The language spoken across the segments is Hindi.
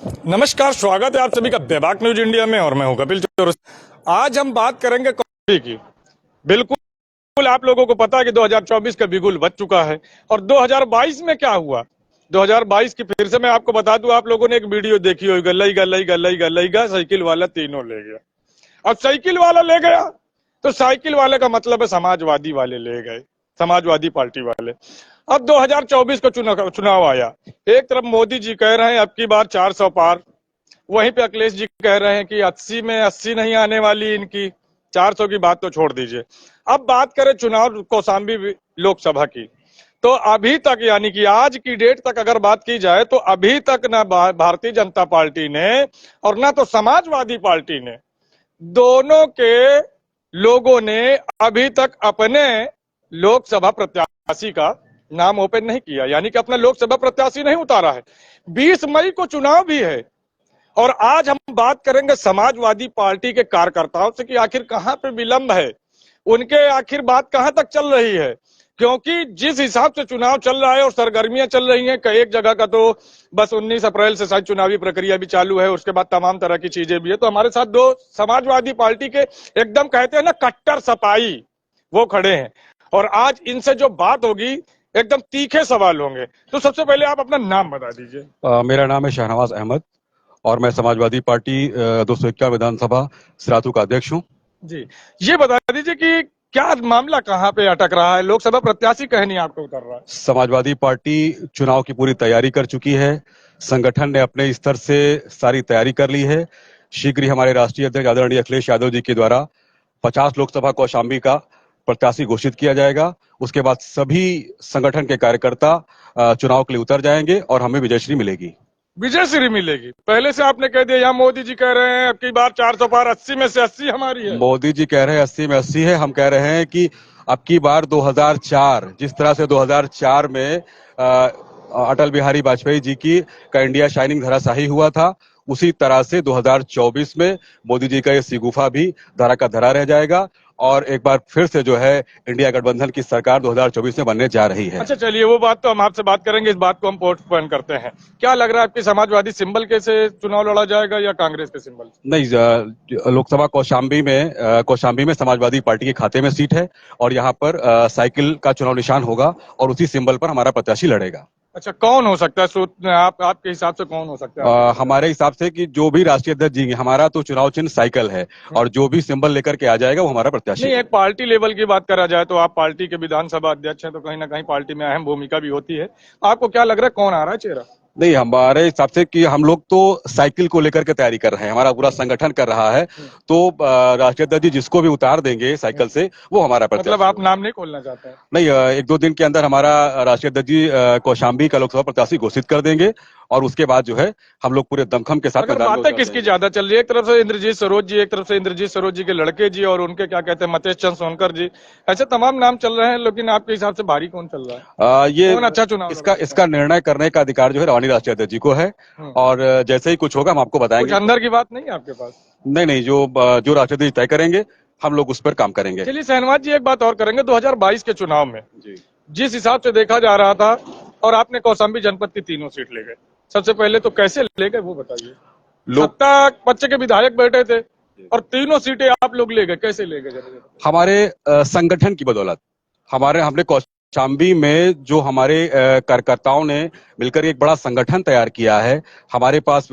नमस्कार, स्वागत है आप सभी का बेबाक न्यूज इंडिया में और मैं हूं कपिल चौरसिया। आज हम बात करेंगे कॉफी की। बिल्कुल आप लोगों को पता है कि 2024 का बिगुल बज चुका है और 2022 में क्या हुआ। 2022 की फिर से मैं आपको बता दूं, आप लोगों ने एक वीडियो देखी होगी, गल्लई गल्लई गल्लई गल्लई गा साइकिल वाला तीनों ले गया। अब साइकिल वाला ले गया तो साइकिल वाले का मतलब है समाजवादी वाले ले गए, समाजवादी पार्टी वाले। अब 2024 का चुनाव आया। एक तरफ मोदी जी कह रहे हैं अब की बार 400 पार, वहीं पे अखिलेश जी कह रहे हैं कि 80 में 80 नहीं आने वाली इनकी, 400 की बात तो छोड़ दीजिए। अब बात करें चुनाव कौशाम्बी लोकसभा की, तो अभी तक यानी कि आज की डेट तक अगर बात की जाए तो अभी तक ना भारतीय जनता पार्टी ने और ना तो समाजवादी पार्टी ने, दोनों के लोगों ने अभी तक अपने लोकसभा प्रत्याशी का नाम ओपन नहीं किया, यानी कि अपना लोकसभा प्रत्याशी नहीं उतारा है। 20 मई को चुनाव भी है और आज हम बात करेंगे समाजवादी पार्टी के कार्यकर्ताओं से कि आखिर कहां पे विलंब है, उनके आखिर बात कहां तक चल रही है। क्योंकि जिस हिसाब से चुनाव चल रहा है और सरगर्मियां चल रही हैं, कई एक जगह का तो बस 19 अप्रैल से शायद चुनावी प्रक्रिया भी चालू है, उसके बाद तमाम तरह की चीजें भी है। तो हमारे साथ दो समाजवादी पार्टी के एकदम कहते हैं ना कट्टर सपाई, वो खड़े हैं और आज इनसे जो बात होगी एकदम तीखे सवाल होंगे। तो सबसे पहले आप अपना नाम बता दीजिए। मेरा नाम है शहनवाज अहमद और मैं समाजवादी पार्टी 251 विधानसभा सिराथू का अध्यक्ष हूँ। जी, ये बता दीजिए कि क्या मामला कहाँ पे अटक रहा है, लोकसभा प्रत्याशी कहीं नहीं आपको उतर रहा है। समाजवादी पार्टी चुनाव की पूरी तैयारी कर चुकी है। संगठन ने अपने स्तर से सारी तैयारी कर ली है। शीघ्र ही हमारे राष्ट्रीय अध्यक्ष आदरणीय अखिलेश यादव जी के द्वारा 50 लोकसभा कौशाम्बी का प्रत्याशी घोषित किया जाएगा। उसके बाद सभी संगठन के कार्यकर्ता चुनाव के लिए उतर जाएंगे और हमें विजयश्री मिलेगी। विजयश्री मिलेगी। पहले से आपने कह दिया, यहाँ मोदी जी कह रहे हैं अब की बार 400 पार, 80 में से 80 हमारी है। मोदी जी कह रहे हैं 80 में 80 है, हम कह रहे हैं कि अब की बार 2004 जिस तरह से 2004 में अटल बिहारी वाजपेयी जी की का इंडिया शाइनिंग धराशाही हुआ था, उसी तरह से 2024 में मोदी जी का ये सिगुफा भी धरा का धरा रह जाएगा और एक बार फिर से जो है इंडिया गठबंधन की सरकार 2024 में बनने जा रही है। अच्छा चलिए, वो बात तो हम आपसे बात करेंगे, इस बात को हम पोस्टपोन करते हैं। क्या लग रहा है आपकी समाजवादी सिंबल के से चुनाव लड़ा जाएगा या कांग्रेस के सिंबल? नहीं, लोकसभा कौशाम्बी में समाजवादी पार्टी के खाते में सीट है और यहाँ पर साइकिल का चुनाव निशान होगा और उसी सिंबल पर हमारा प्रत्याशी लड़ेगा। अच्छा, कौन हो सकता है आपके हिसाब से कौन हो सकता है? हमारे हिसाब से कि जो भी राष्ट्रीय अध्यक्ष जी, हमारा तो चुनाव चिन्ह साइकिल है और जो भी सिंबल लेकर के आ जाएगा वो हमारा प्रत्याशी। नहीं, एक पार्टी लेवल की बात करा जाए तो आप पार्टी के विधानसभा अध्यक्ष हैं, तो कहीं ना कहीं पार्टी में अहम भूमिका भी होती है। आपको क्या लग रहा है कौन आ रहा है चेहरा? नहीं, हमारे हिसाब से कि हम लोग तो साइकिल को लेकर के तैयारी कर रहे हैं, हमारा पूरा संगठन कर रहा है। तो राष्ट्रीय अध्यक्ष जी जिसको भी उतार देंगे साइकिल से वो हमारा प्रत्याशी। मतलब आप नाम नहीं खोलना चाहते हैं? नहीं, 1-2 दिन के अंदर हमारा राष्ट्रीय अध्यक्ष जी कौशाम्बी का लोकसभा प्रत्याशी घोषित कर देंगे और उसके बाद जो है हम लोग पूरे दमखम के साथ अगर बातें किसकी ज्यादा चल रही है, एक तरफ से इंद्रजीत सरोज जी, एक तरफ से इंद्रजीत सरोज जी के लड़के जी और उनके क्या कहते हैं मतेश चंद सोनकर जी, ऐसे तमाम नाम चल रहे हैं, लेकिन आपके हिसाब से भारी कौन चल रहा है? ये कौन अच्छा चुनाव इसका निर्णय करने का अधिकार जो है रानी राष्ट्रीय अध्यक्ष जी को है और जैसे ही कुछ होगा हम आपको बताएंगे। कुछ अंदर की बात नहीं है आपके पास? नहीं, जो राष्ट्रीय अध्यक्ष तय करेंगे हम लोग उस पर काम करेंगे। चलिए शहनवाज जी, एक बात और करेंगे। 2022 के चुनाव में जिस हिसाब से देखा जा रहा था और आपने कौशाम्बी जनपद की तीनों सीट ले गए, सबसे पहले तो कैसे ले गए वो बताइए। सत्ता पक्ष के विधायक बैठे थे और तीनों सीटें आप लोग ले गए, कैसे ले गए? हमारे संगठन की बदौलत हमने कौशाम्बी में जो हमारे कार्यकर्ताओं ने मिलकर एक बड़ा संगठन तैयार किया है। हमारे पास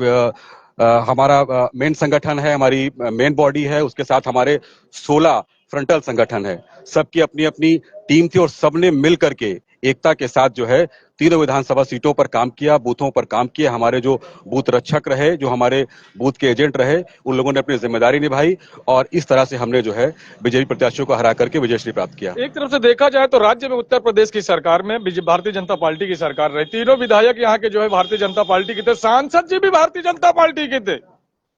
हमारा मेन संगठन है, हमारी मेन बॉडी है, उसके साथ हमारे 16 फ्रंटल संगठन है। सबकी अपनी अपनी टीम थी और सबने मिल करके एकता के साथ जो है तीनों विधानसभा सीटों पर काम किया, बूथों पर काम किया। हमारे जो बूथ रक्षक रहे, जो हमारे बूथ के एजेंट रहे, उन लोगों ने अपनी जिम्मेदारी निभाई और इस तरह से हमने जो है विजयी प्रत्याशियों को हरा करके विजयश्री प्राप्त किया। एक तरफ से देखा जाए तो राज्य में उत्तर प्रदेश की सरकार में भारतीय जनता पार्टी की सरकार रही, तीनों विधायक यहाँ के जो है भारतीय जनता पार्टी के थे, सांसद जी भी भारतीय जनता पार्टी के थे,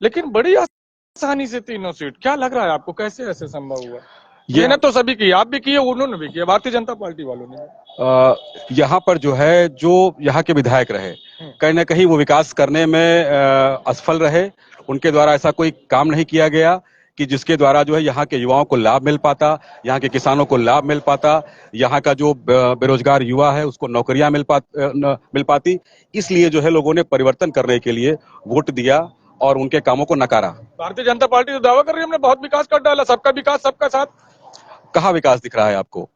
लेकिन बड़ी आसानी से तीनों सीट। क्या लग रहा है आपको, कैसे ऐसे संभव हुआ? ये तो सभी की, आप भी किए, उन्होंने भी किया, भारतीय जनता पार्टी वालों ने। यहाँ पर जो है जो यहाँ के विधायक रहे, कहीं ना कहीं वो विकास करने में असफल रहे। उनके द्वारा ऐसा कोई काम नहीं किया गया कि जिसके द्वारा जो है यहाँ के युवाओं को लाभ मिल पाता, यहाँ के किसानों को लाभ मिल पाता, यहाँ का जो बेरोजगार युवा है उसको नौकरियां मिल पाती। इसलिए जो है लोगों ने परिवर्तन करने के लिए वोट दिया और उनके कामों को नकारा। भारतीय जनता पार्टी तो दावा कर रही है हमने बहुत विकास कर डाला, सबका विकास सबका साथ। कहाँ विकास दिख रहा है आपको?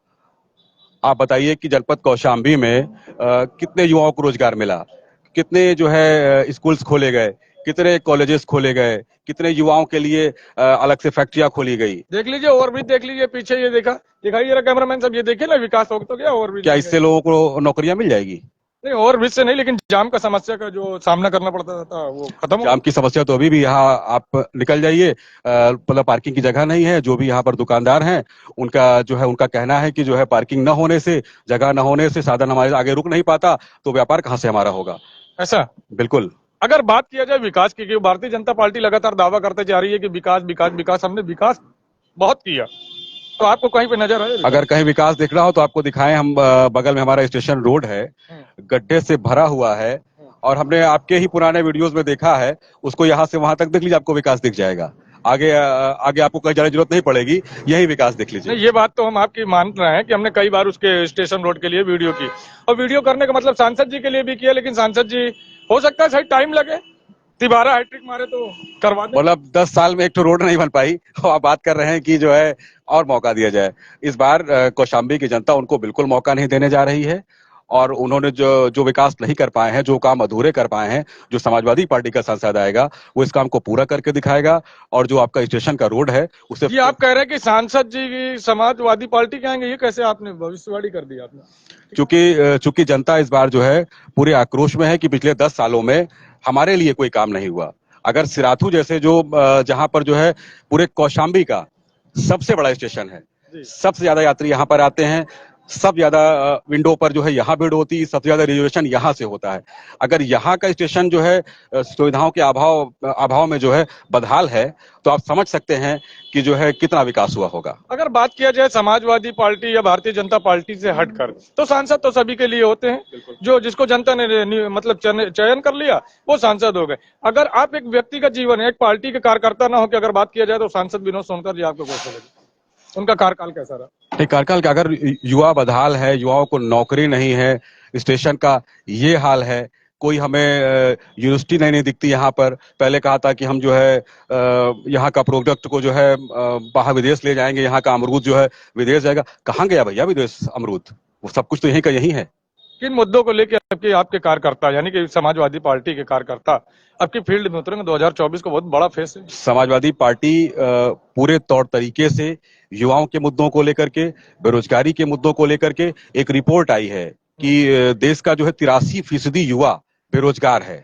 आप बताइए कि जनपद कौशाम्बी में कितने युवाओं को रोजगार मिला, कितने जो है स्कूल्स खोले गए, कितने कॉलेजेस खोले गए, कितने युवाओं के लिए अलग से फैक्ट्रियां खोली गई। देख लीजिए ओवरब्रिज, देख लीजिए पीछे, ये दिखाई जरा कैमरामैन सब, ये देखिए ना विकास हो तो गया ओवरब्रिज। क्या इससे लोगों को नौकरियां मिल जाएगी? नहीं, ओवरब्रिज से नहीं, लेकिन जाम का समस्या का जो सामना करना पड़ता था वो खत्म हो। जाम की समस्या तो अभी भी यहाँ आप निकल जाइए, मतलब पार्किंग की जगह नहीं है। जो भी यहाँ पर दुकानदार हैं उनका कहना है कि जो है पार्किंग न होने से, जगह न होने से साधन हमारे आगे रुक नहीं पाता, तो व्यापार कहाँ से हमारा होगा? ऐसा बिल्कुल। अगर बात किया जाए विकास की, भारतीय जनता पार्टी लगातार दावा करते जा रही है कि विकास विकास विकास, हमने विकास बहुत किया, तो आपको कहीं पे नजर आए? अगर कहीं विकास दिख रहा हो तो आपको दिखाएं। हम बगल में हमारा स्टेशन रोड है, गड्ढे से भरा हुआ है, और हमने आपके ही पुराने वीडियोस में देखा है। उसको यहाँ से वहां तक देख लीजिए, आपको विकास दिख जाएगा। आगे आपको कहीं जाने की जरूरत नहीं पड़ेगी, यही विकास देख लीजिए। ये बात तो हम आपकी मान रहे हैं कि हमने कई बार उसके स्टेशन रोड के लिए वीडियो की, और वीडियो करने का मतलब सांसद जी के लिए भी किया, लेकिन सांसद जी हो सकता है सही टाइम लगे, तिबारा हैट्रिक मारे तो करवा दे। मतलब 10 साल में एक तो रोड नहीं बन पाई, और आप बात कर रहे हैं कि जो है और मौका दिया जाए। इस बार कौशाम्बी की जनता उनको बिल्कुल मौका नहीं देने जा रही है, और उन्होंने जो विकास नहीं कर पाए हैं, जो काम अधूरे कर पाए हैं, जो समाजवादी पार्टी का सांसद आएगा वो इस काम को पूरा करके दिखाएगा। और जो आपका स्टेशन का रोड है उसे, ये आप कह रहे हैं कि सांसद जी की समाजवादी पार्टी के आएंगे, ये कैसे आपने भविष्यवाणी कर दी आपने? चूंकि जनता इस बार जो है पूरे आक्रोश में है कि पिछले 10 सालों में हमारे लिए कोई काम नहीं हुआ। अगर सिराथू जैसे जहां पर जो है पूरे कौशाम्बी का सबसे बड़ा स्टेशन है, सबसे ज्यादा यात्री यहाँ पर आते हैं, सब ज्यादा विंडो पर जो है यहाँ भीड़ होती है, सबसे ज्यादा रिजर्वेशन यहाँ से होता है। अगर यहाँ का स्टेशन जो है सुविधाओं के अभाव में जो है बदहाल है, तो आप समझ सकते हैं कि जो है कितना विकास हुआ होगा। अगर बात किया जाए समाजवादी पार्टी या भारतीय जनता पार्टी से हटकर, तो सांसद तो सभी के लिए होते हैं, जो जिसको जनता ने मतलब चयन कर लिया वो सांसद हो गए। अगर आप एक व्यक्ति का जीवन है, एक पार्टी के कार्यकर्ता ना हो के अगर बात किया जाए, तो सांसद विनोद सोनकर जी आपको कैसे लगे? उनका कार्यकाल कैसा रहा? कार्यकाल का अगर युवा बदहाल है, युवाओं को नौकरी नहीं है, स्टेशन का ये हाल है, कोई हमें यूनिवर्सिटी नहीं दिखती यहाँ पर। पहले कहा था कि हम जो है यहाँ का प्रोडक्ट को जो है बाहर विदेश ले जाएंगे, यहाँ का अमरूद जो है विदेश जाएगा। कहाँ गया भैया विदेश अमरूद? वो सब कुछ तो यहीं का यहीं है। किन मुद्दों को लेकर आपके कार्यकर्ता, यानी कि समाजवादी पार्टी के कार्यकर्ता आपकी फील्ड में उतरेंगे? 2024 को बहुत बड़ा फेस है। समाजवादी पार्टी पूरे तौर तरीके से युवाओं के मुद्दों को लेकर के, बेरोजगारी के मुद्दों को लेकर के, एक रिपोर्ट आई है कि देश का जो है 83% युवा बेरोजगार है।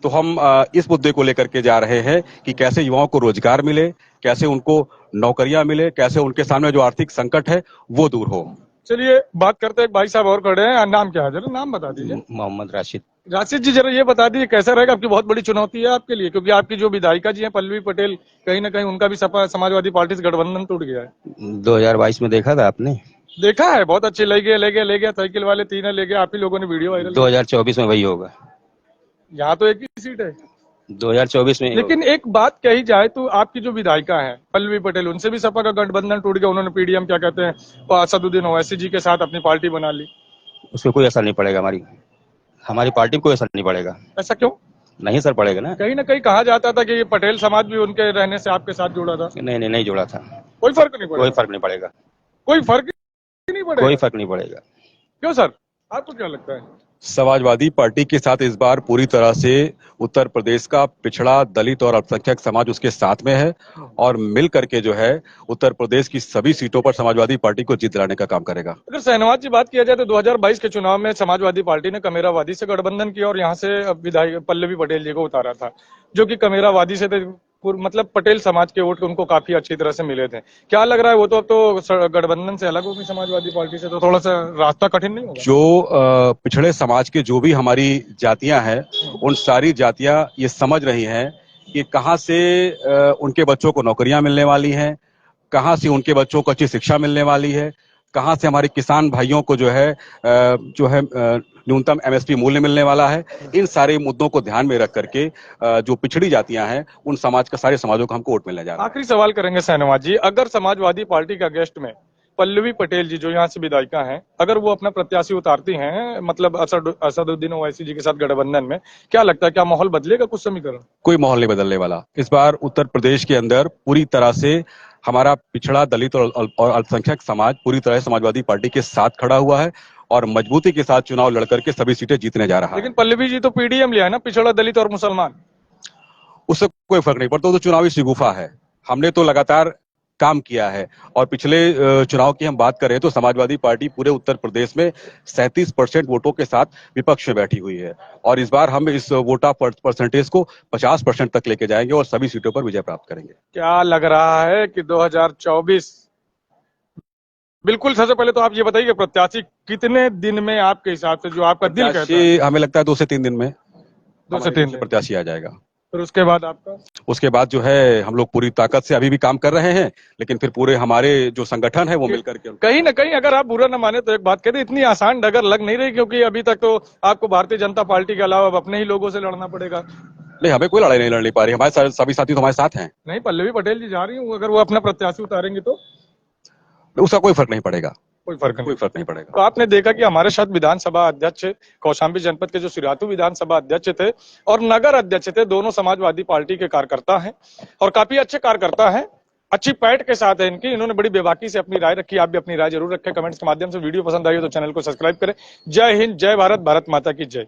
तो हम इस मुद्दे को लेकर के जा रहे हैं कि कैसे युवाओं को रोजगार मिले, कैसे उनको नौकरियां मिले, कैसे उनके सामने जो आर्थिक संकट है वो दूर हो। चलिए बात करते हैं, एक भाई साहब और खड़े हैं। नाम क्या है, जरा नाम बता दीजिए। मोहम्मद राशिद। राशिद जी, जरा ये बता दीजिए कैसा रहेगा, आपकी बहुत बड़ी चुनौती है आपके लिए, क्योंकि आपकी जो विधायिका जी हैं पल्लवी पटेल, कहीं ना कहीं उनका भी सपा समाजवादी पार्टी से गठबंधन टूट गया है। 2022 में देखा था आपने? देखा है, बहुत अच्छे ले गया साइकिल वाले 3 ले गया, आप ही लोगों ने वीडियो वायरल। 2024 में वही होगा। यहाँ तो एक ही सीट है 2024 में। लेकिन एक बात कही जाए तो आपकी जो विधायिका है पल्लवी पटेल, उनसे भी सपा का गठबंधन टूट गया। उन्होंने पीडीएम क्या कहते हैं असदुद्दीन ओवैसी जी के साथ अपनी पार्टी बना ली। उस पर कोई असर नहीं पड़ेगा, हमारी पार्टी में कोई असर नहीं पड़ेगा। ऐसा क्यों? नहीं सर, पड़ेगा ना कहीं कहा जाता था कि ये पटेल समाज भी उनके रहने से आपके साथ जुड़ा था। नहीं जुड़ा था। कोई फर्क नहीं पड़ेगा? कोई फर्क नहीं पड़ेगा। कोई फर्क नहीं पड़ेगा? कोई फर्क नहीं पड़ेगा। क्यों सर, आपको क्या लगता है? समाजवादी पार्टी के साथ इस बार पूरी तरह से उत्तर प्रदेश का पिछड़ा, दलित और अल्पसंख्यक समाज उसके साथ में है, और मिल करके जो है उत्तर प्रदेश की सभी सीटों पर समाजवादी पार्टी को जीत दिलाने का काम करेगा। अगर शहनवाज जी बात किया जाए तो 2022 के चुनाव में समाजवादी पार्टी ने कमेरावादी से गठबंधन किया और यहाँ से विधायक पल्लवी पटेल जी को उतारा था, जो कि कमेरावादी से थे, मतलब पटेल समाज के वोट उनको काफी अच्छी तरह से मिले थे। क्या लग रहा है, वो तो अब तो गठबंधन से अलग होगी समाजवादी पार्टी से, तो थोड़ा सा रास्ता कठिन नहीं होगा? जो पिछड़े समाज के जो भी हमारी जातियां हैं, उन सारी जातियां ये समझ रही हैं कि कहां से उनके बच्चों को नौकरियां मिलने वाली हैं, कहां से उनके बच्चों को अच्छी शिक्षा मिलने वाली है, कहां से हमारे किसान भाइयों को जो है न्यूनतम एमएसपी मूल्य मिलने वाला है। इन सारे मुद्दों को ध्यान में रख करके जो पिछड़ी जातियां हैं उन समाज का सारे समाजों को हमको वोट मिलने जा रहा है। आखिरी सवाल करेंगे शाहनवाज जी, अगर समाजवादी पार्टी का गेस्ट में पल्लवी पटेल जी जो यहाँ से विधायिका हैं, अगर वो अपना प्रत्याशी उतारती हैं, मतलब असदुद्दीन ओवैसी जी के साथ गठबंधन में, क्या लगता है क्या माहौल बदलेगा कुछ समीकरण? कोई माहौल नहीं बदलने वाला। इस बार उत्तर प्रदेश के अंदर पूरी तरह से हमारा पिछड़ा, दलित और अल्पसंख्यक समाज पूरी तरह से समाजवादी पार्टी के साथ खड़ा हुआ है और मजबूती के साथ चुनाव लड़ करके सभी सीटें जीतने जा रहा है। लेकिन पल्लवी जी तो पीडीएम लिया है ना, पिछड़ा, दलित और मुसलमान। उससे कोई फर्क नहीं पड़ता, वो तो चुनावी शिगुफा है। हमने तो लगातार काम किया है और पिछले चुनाव की हम बात करें तो समाजवादी पार्टी पूरे उत्तर प्रदेश में 37% वोटों के साथ विपक्ष में बैठी हुई है और इस बार हम इस वोटा परसेंटेज को 50% तक लेके जाएंगे और सभी सीटों पर विजय प्राप्त करेंगे। क्या लग रहा है कि 2024, बिल्कुल सबसे पहले तो आप ये बताइए कि प्रत्याशी कितने दिन में आपके हिसाब से, जो आपका दिल कहता है? हमें लगता है 2 से 3 दिन में 2 से 3 दिन प्रत्याशी आ जाएगा। फिर उसके बाद आपका? उसके बाद जो है हम लोग पूरी ताकत से अभी भी काम कर रहे हैं, लेकिन फिर पूरे हमारे जो संगठन है वो मिलकर के कहीं ना कहीं, अगर आप बुरा न माने तो एक बात कहते, इतनी आसान डगर लग नहीं रही, क्योंकि अभी तक तो आपको भारतीय जनता पार्टी के अलावा अब अपने ही लोगों से लड़ना पड़ेगा। नहीं, हमें कोई लड़ाई नहीं लड़नी पा रही, हमारे सभी साथी तो हमारे साथ हैं। नहीं, पल्लवी पटेल जी जा रही हूँ, अगर वो अपना प्रत्याशी उतारेंगे तो उसका कोई फर्क नहीं पड़ेगा, कोई फर्क नहीं पड़ेगा। तो आपने देखा कि हमारे साथ विधानसभा अध्यक्ष, कौशाम्बी जनपद के जो सिरातू विधानसभा अध्यक्ष थे और नगर अध्यक्ष थे, दोनों समाजवादी पार्टी के कार्यकर्ता हैं और काफी अच्छे कार्यकर्ता हैं, अच्छी पैठ के साथ है इनकी। इन्होंने बड़ी बेबाकी से अपनी राय रखी। आप भी अपनी राय जरूर रखें कमेंट्स के माध्यम से। वीडियो पसंद आई हो तो चैनल को सब्सक्राइब करें। जय हिंद, जय भारत, भारत माता की जय।